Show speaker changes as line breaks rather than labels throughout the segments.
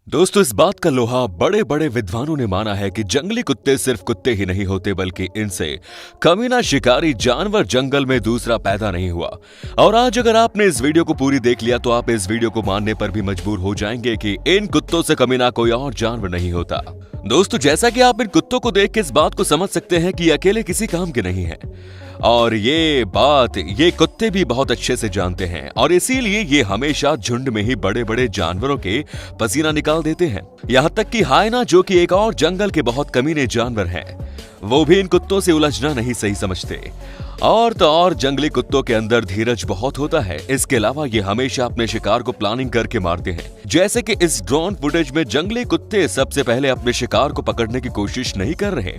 दोस्तों, इस बात का लोहा बड़े बड़े विद्वानों ने माना है कि जंगली कुत्ते सिर्फ कुत्ते ही नहीं होते, बल्कि इनसे कमीना शिकारी जानवर जंगल में दूसरा पैदा नहीं हुआ। और आज अगर आपने इस वीडियो को पूरी देख लिया तो आप इस वीडियो को मानने पर भी मजबूर हो जाएंगे कि इन कुत्तों से कमीना कोई और जानवर नहीं होता। दोस्तों, जैसा कि आप इन कुत्तों को देख के इस बात को समझ सकते हैं कि अकेले किसी काम के नहीं है, और ये बात ये कुत्ते भी बहुत अच्छे से जानते हैं, और इसीलिए ये हमेशा झुंड में ही बड़े बड़े जानवरों के पसीना निकाल देते हैं। यहाँ तक कि हायना, जो कि एक और जंगल के बहुत कमीने जानवर हैं, वो भी इन कुत्तों से उलझना नहीं सही समझते। और तो और जंगली कुत्तों के अंदर धीरज बहुत होता है। इसके अलावा ये हमेशा अपने शिकार को प्लानिंग करके मारते हैं। जैसे कि इस ड्रोन फुटेज में जंगली कुत्ते सबसे पहले अपने शिकार को पकड़ने की कोशिश नहीं कर रहे,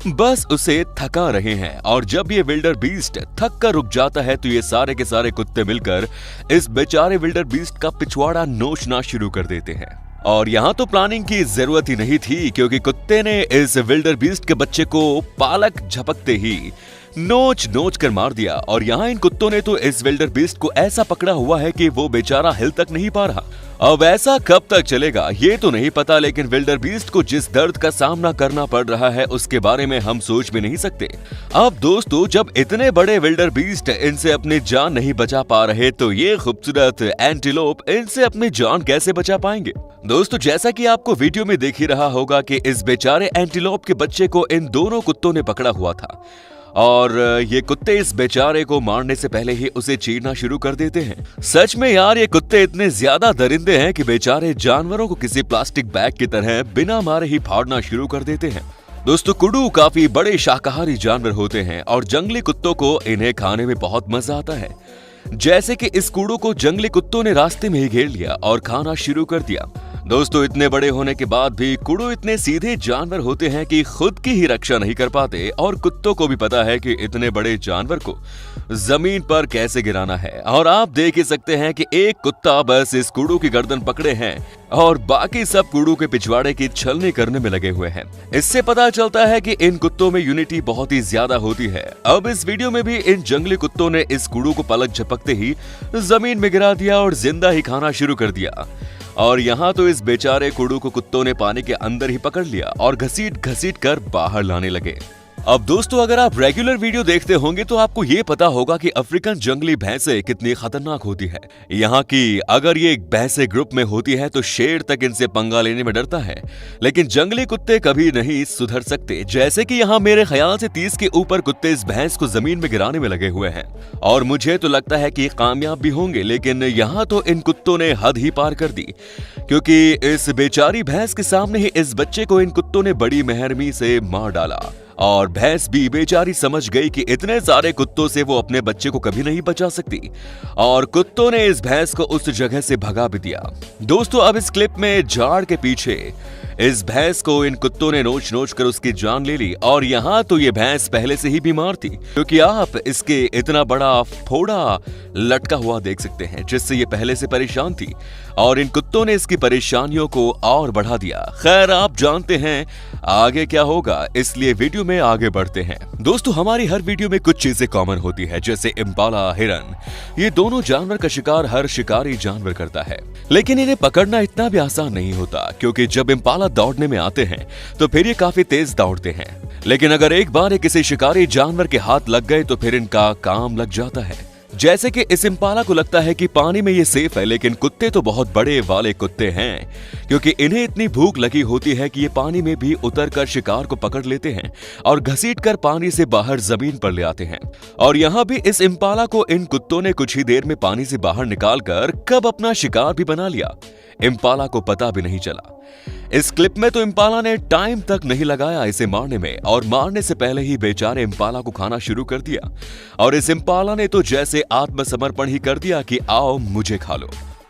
बस उसे थका रहे हैं। और जब ये विल्डर बीस्ट थक कर रुक जाता है तो ये सारे के सारे कुत्ते मिलकर इस बेचारे विल्डर बीस्ट का पिछवाड़ा नोचना शुरू कर देते हैं। और यहाँ तो प्लानिंग की जरूरत ही नहीं थी, क्योंकि कुत्ते ने इस विल्डर बीस्ट के बच्चे को पालक झपकते ही नोच नोच कर मार दिया। और यहाँ इन कुत्तों ने तो इस विल्डर बीस्ट को ऐसा पकड़ा हुआ है कि वो बेचारा हिल तक नहीं पा रहा। अब ऐसा कब तक चलेगा ये तो नहीं पता, लेकिन विल्डर बीस्ट को जिस दर्द का सामना करना पड़ रहा है उसके बारे में हम सोच भी नहीं सकते। अब दोस्तों, जब इतने बड़े विल्डर बीस्ट इनसे अपनी जान नहीं बचा पा रहे तो ये खूबसूरत एंटीलोप इनसे अपनी जान कैसे बचा पाएंगे। दोस्तों, जैसा कि आपको वीडियो में देख ही रहा होगा कि इस बेचारे एंटीलोप के बच्चे को इन दोनों कुत्तों ने पकड़ा हुआ था, और ये कुत्ते इस बेचारे को मारने से पहले ही उसे चीरना शुरू कर देते हैं। सच में यार, ये कुत्ते इतने ज्यादा दरिंदे हैं कि बेचारे जानवरों को किसी प्लास्टिक बैग की तरह बिना मारे ही फाड़ना शुरू कर देते हैं। दोस्तों, कुडू काफी बड़े शाकाहारी जानवर होते हैं और जंगली कुत्तों को इन्हें खाने में बहुत मजा आता है। जैसे कि इस कुडू को जंगली कुत्तों ने रास्ते में ही घेर लिया और खाना शुरू कर दिया। दोस्तों, इतने बड़े होने के बाद भी कुडू इतने सीधे जानवर होते हैं कि खुद की ही रक्षा नहीं कर पाते, और कुत्तों को भी पता है कि इतने बड़े जानवर को जमीन पर कैसे गिराना है। और आप देख ही सकते हैं कि एक कुत्ता बस इस कुडू की गर्दन पकड़े हैं और बाकी सब कुडू के पिछवाड़े की छलनी करने में लगे हुए हैं। इससे पता चलता है कि इन कुत्तों में यूनिटी बहुत ही ज्यादा होती है। अब इस वीडियो में भी इन जंगली कुत्तों ने इस कुडू को पलक झपकते ही जमीन में गिरा दिया और जिंदा ही खाना शुरू कर दिया। और यहाँ तो इस बेचारे कुडू को कुत्तों ने पानी के अंदर ही पकड़ लिया और घसीट घसीट कर बाहर लाने लगे। अब दोस्तों, अगर आप रेगुलर वीडियो देखते होंगे तो आपको ये पता होगा कि अफ्रीकन जंगली भैंसें कितनी खतरनाक होती है। यहाँ की अगर ये भैंसें ग्रुप में होती है तो शेर तक इनसे पंगा लेने में डरता है, लेकिन जंगली कुत्ते कभी नहीं सुधर सकते। जैसे कि यहाँ मेरे ख्याल से 30 के ऊपर कुत्ते इस भैंस को जमीन में गिराने में लगे हुए हैं, और मुझे तो लगता है कि कामयाब भी होंगे। लेकिन यहाँ तो इन कुत्तों ने हद ही पार कर दी, क्योंकि इस बेचारी भैंस के सामने ही इस बच्चे को इन कुत्तों ने बड़ी मेहरमी से मार डाला। और भैंस भी बेचारी समझ गई कि इतने सारे कुत्तों से वो अपने बच्चे को कभी नहीं बचा सकती, और कुत्तों ने इस भैंस को उस जगह से भगा भी दिया। दोस्तों, अब इस क्लिप में झाड़ के पीछे इस भैंस को इन कुत्तों ने नोच नोच कर उसकी जान ले ली। और यहाँ तो ये भैंस पहले से ही बीमार थी, क्योंकि आप इसके इतना बड़ा फोड़ा लटका हुआ देख सकते हैं, जिससे ये पहले से परेशान थी, और इन कुत्तों ने इसकी परेशानियों को और बढ़ा दिया। खैर, आप जानते हैं आगे क्या होगा, इसलिए वीडियो में आगे बढ़ते हैं। दोस्तों, हमारी हर वीडियो में कुछ चीजें कॉमन होती है, जैसे इम्पाला, हिरन। ये दोनों जानवर का शिकार हर शिकारी जानवर करता है, लेकिन इन्हें पकड़ना इतना भी आसान नहीं होता, क्योंकि जब इम्पाला दौड़ने में आते हैं तो फिर ये काफी तेज दौड़ते हैं। लेकिन अगर एक बार किसी शिकारी जानवर के हाथ लग गए तो फिर इनका काम लग जाता है। जैसे कि इस इम्पाला को लगता है कि पानी में ये सेफ है, लेकिन कुत्ते तो बहुत बड़े वाले कुत्ते हैं, क्योंकि इन्हें इतनी भूख लगी होती है कि ये पानी में भी उतरकर शिकार को पकड़ लेते हैं और घसीटकर पानी से बाहर जमीन पर ले आते हैं। और यहाँ भी इस इम्पाला को इन कुत्तों ने कुछ ही देर में पानी से बाहर निकालकर कब अपना शिकार भी बना लिया, इम्पाला को पता भी नहीं चला। इस क्लिप में तो इम्पाला ने टाइम तक नहीं लगाया इसे मारने में, और मारने से पहले ही बेचारे इम्पाला को खाना शुरू कर दिया। और इस इम्पाला ने तो जैसे आत्मसमर्पण ही कर दिया कि आओ मुझे खा लो।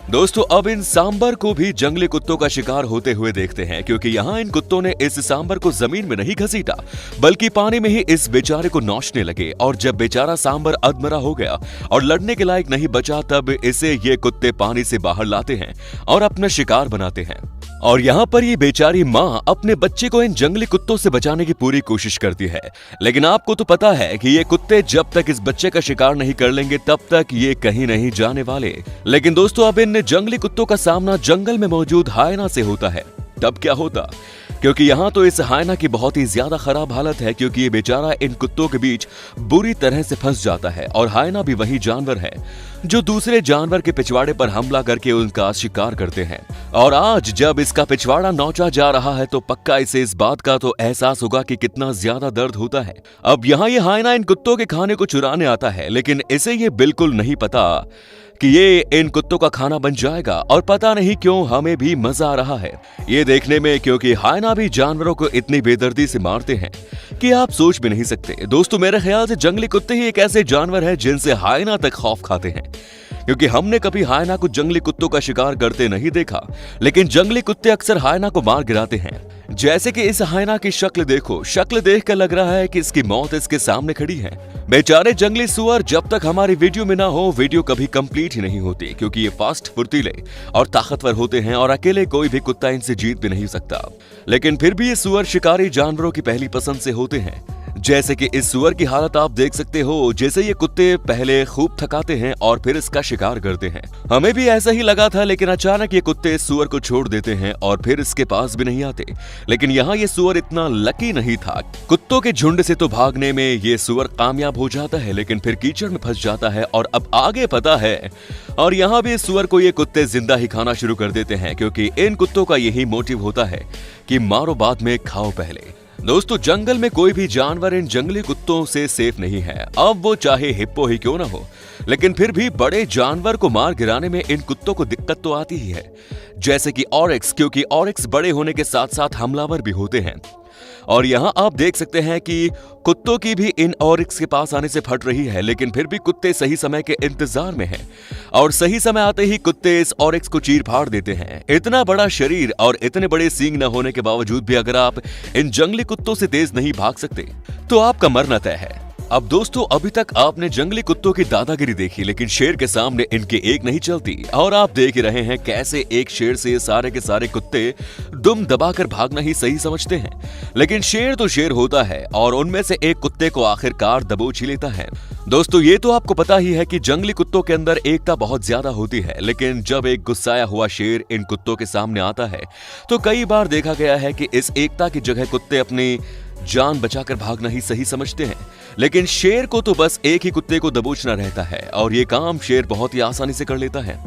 दोस्तों, अब इन सांबर को भी जंगली कुत्तों का शिकार होते हुए देखते हैं, क्योंकि यहाँ इन कुत्तों ने इस सांबर को जमीन में नहीं घसीटा, बल्कि पानी में ही इस बेचारे को नोचने लगे। और जब बेचारा सांबर अधमरा हो गया और लड़ने के लायक नहीं बचा, तब इसे ये कुत्ते पानी से बाहर लाते हैं और अपना शिकार बनाते हैं। और यहाँ पर ये बेचारी माँ अपने बच्चे को इन जंगली कुत्तों से बचाने की पूरी कोशिश करती है, लेकिन आपको तो पता है कि ये कुत्ते जब तक इस बच्चे का शिकार नहीं कर लेंगे तब तक ये कहीं नहीं जाने वाले। लेकिन दोस्तों, अब इन जंगली कुत्तों का सामना जंगल में मौजूद हायना से होता है। तब क्या होता, क्योंकि यहाँ तो इस हायना की बहुत ही ज्यादा खराब हालत है, क्योंकि ये बेचारा इन कुत्तों के बीच बुरी तरह से फंस जाता है। और हायना भी वही जानवर है जो दूसरे जानवर के पिछवाड़े पर हमला करके उनका शिकार करते हैं। और आज जब इसका पिछवाड़ा नोचा जा रहा है तो पक्का इसे इस बात का तो एहसास होगा कि कितना ज्यादा दर्द होता है। अब यहाँ ये हायना इन कुत्तों के खाने को चुराने आता है, लेकिन इसे ये बिल्कुल नहीं पता कि ये इन कुत्तों का खाना बन जाएगा। और पता नहीं क्यों हमें भी मजा आ रहा है ये देखने में, क्योंकि हायना भी जानवरों को इतनी बेदर्दी से मारते हैं कि आप सोच भी नहीं सकते। दोस्तों, मेरे ख्याल से जंगली कुत्ते ही एक ऐसे जानवर है जिनसे हायना तक खौफ खाते हैं, क्योंकि हमने कभी हायना को जंगली कुत्तों का शिकार करते नहीं देखा, लेकिन जंगली कुत्ते अक्सर हायना को मार गिराते हैं। जैसे कि इस हायना की शक्ल देखो, शक्ल देखकर लग रहा है कि इसकी मौत इसके सामने खड़ी है। बेचारे जंगली सुअर जब तक हमारी वीडियो में ना हो, वीडियो कभी कंप्लीट ही नहीं होती, क्योंकि ये फास्ट, फुर्तीले और ताकतवर होते हैं और अकेले कोई भी कुत्ता इनसे जीत भी नहीं सकता। लेकिन फिर भी ये सुअर शिकारी जानवरों की पहली पसंद से होते हैं। जैसे कि इस सुअर की हालत आप देख सकते हो, जैसे ये कुत्ते पहले खूब थकाते हैं और फिर इसका शिकार करते हैं। हमें भी ऐसा ही लगा था, लेकिन अचानक ये कुत्ते इस सुअर को छोड़ देते हैं और फिर इसके पास भी नहीं आते। लेकिन यहाँ ये सुअर इतना लकी नहीं था। कुत्तों के झुंड से तो भागने में ये सुअर कामयाब हो जाता है, लेकिन फिर कीचड़ में फंस जाता है और अब आगे पता है। और यहाँ भी इस सुअर को ये कुत्ते जिंदा ही खाना शुरू कर देते हैं, क्योंकि इन कुत्तों का यही मोटिव होता है कि मारो बाद में खाओ पहले। दोस्तों, जंगल में कोई भी जानवर इन जंगली कुत्तों से सेफ नहीं है। अब वो चाहे हिप्पो ही क्यों ना हो, लेकिन फिर भी बड़े जानवर को मार गिराने में इन कुत्तों को दिक्कत तो आती ही है। जैसे कि ऑरिक्स, क्योंकि ऑरिक्स बड़े होने के साथ साथ हमलावर भी होते हैं। और यहाँ आप देख सकते हैं कि कुत्तों की भी इन ऑरिक्स के पास आने से फट रही है, लेकिन फिर भी कुत्ते सही समय के इंतजार में हैं। और सही समय आते ही कुत्ते इस ऑरिक्स को चीर फाड़ देते हैं। इतना बड़ा शरीर और इतने बड़े सींग न होने के बावजूद भी अगर आप इन जंगली कुत्तों से तेज नहीं भाग सकते तो आपका मरना तय है। अब दोस्तों, अभी तक आपने जंगली कुत्तों की दादागिरी देखी, लेकिन शेर के सामने इनके एक नहीं चलती। और आप देख ही रहे हैं कैसे एक शेर से ये सारे के सारे कुत्ते दुम दबाकर भागना ही सही समझते हैं। लेकिन शेर तो शेर होता है और उनमें से एक कुत्ते को आखिरकार दबोच ही लेता है। दोस्तों, ये तो आपको पता ही है कि जंगली कुत्तों के अंदर एकता बहुत ज्यादा होती है, लेकिन जब एक गुस्साया हुआ शेर इन कुत्तों के सामने आता है तो कई बार देखा गया है कि इस एकता की जगह कुत्ते अपनी जान बचाकर भागना ही सही समझते हैं। लेकिन शेर को तो बस एक ही कुत्ते को दबोचना रहता है और ये काम शेर बहुत ही आसानी से कर लेता है।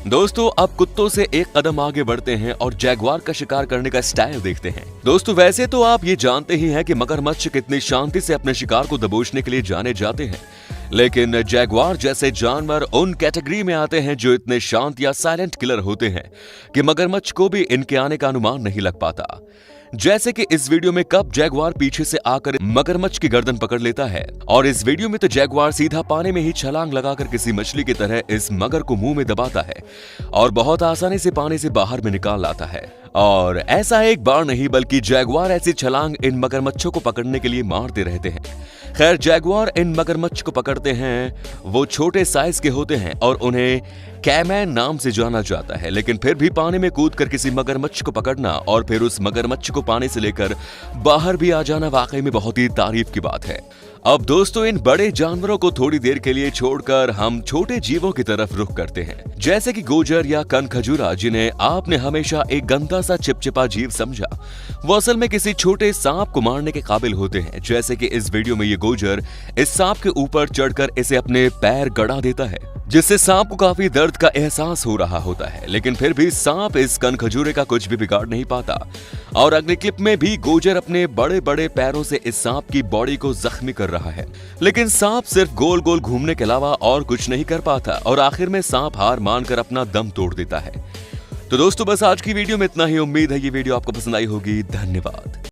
दोस्तों, अब कुत्तों से एक कदम आगे बढ़ते हैं और जैगुआर का शिकार करने का स्टाइल देखते हैं। दोस्तों, वैसे तो आप ये जानते ही हैं कि मगरमच्छ कितनी शांति से अपने शिकार को दबोचने के लिए जाने जाते हैं, लेकिन जैगुआर जैसे जानवर उन कैटेगरी में आते हैं जो इतने शांत या साइलेंट किलर होते हैं कि मगरमच्छ को भी इनके आने का अनुमान नहीं लग पाता। जैसे कि इस वीडियो में कब जैगुआर पीछे से आकर मगरमच्छ की गर्दन पकड़ लेता है, और इस वीडियो में तो जैगुआर सीधा पानी में ही छलांग लगाकर किसी मछली की तरह इस मगर को मुंह में दबाता है और बहुत आसानी से पानी से बाहर में निकाल लाता है। और ऐसा एक बार नहीं बल्कि जैगुआर ऐसी छलांग इन मगरमच्छों को पकड़ने के लिए मारते रहते हैं। खैर, जैगुआर इन मगरमच्छ को पकड़ते हैं, वो छोटे साइज के होते हैं और उन्हें कैमैन नाम से जाना जाता है, लेकिन फिर भी पानी में कूदकर किसी मगरमच्छ को पकड़ना और फिर उस मगरमच्छ को पानी से लेकर बाहर भी आ जाना वाकई में बहुत ही तारीफ की बात है। अब दोस्तों, इन बड़े जानवरों को थोड़ी देर के लिए छोड़कर हम छोटे जीवों की तरफ रुख करते हैं, जैसे कि गोजर या कनखजूरा, जिन्हें आपने हमेशा एक गंदा सा चिपचिपा जीव समझा। वो असल में किसी छोटे सांप को मारने के काबिल होते हैं। जैसे कि इस वीडियो में ये गोजर इस सांप के ऊपर चढ़कर इसे अपने पैर गड़ा देता है, जिससे सांप को काफी दर्द का एहसास हो रहा होता है, लेकिन फिर भी सांप इस कनखजूरे का कुछ भी बिगाड़ नहीं पाता। और अगले क्लिप में भी गोजर अपने बड़े बड़े पैरों से इस सांप की बॉडी को जख्मी कर रहा है, लेकिन सांप सिर्फ गोल गोल घूमने के अलावा और कुछ नहीं कर पाता और आखिर में सांप हार मानकर अपना दम तोड़ देता है। तो दोस्तों, बस आज की वीडियो में इतना ही। उम्मीद है ये वीडियो आपको पसंद आई होगी। धन्यवाद।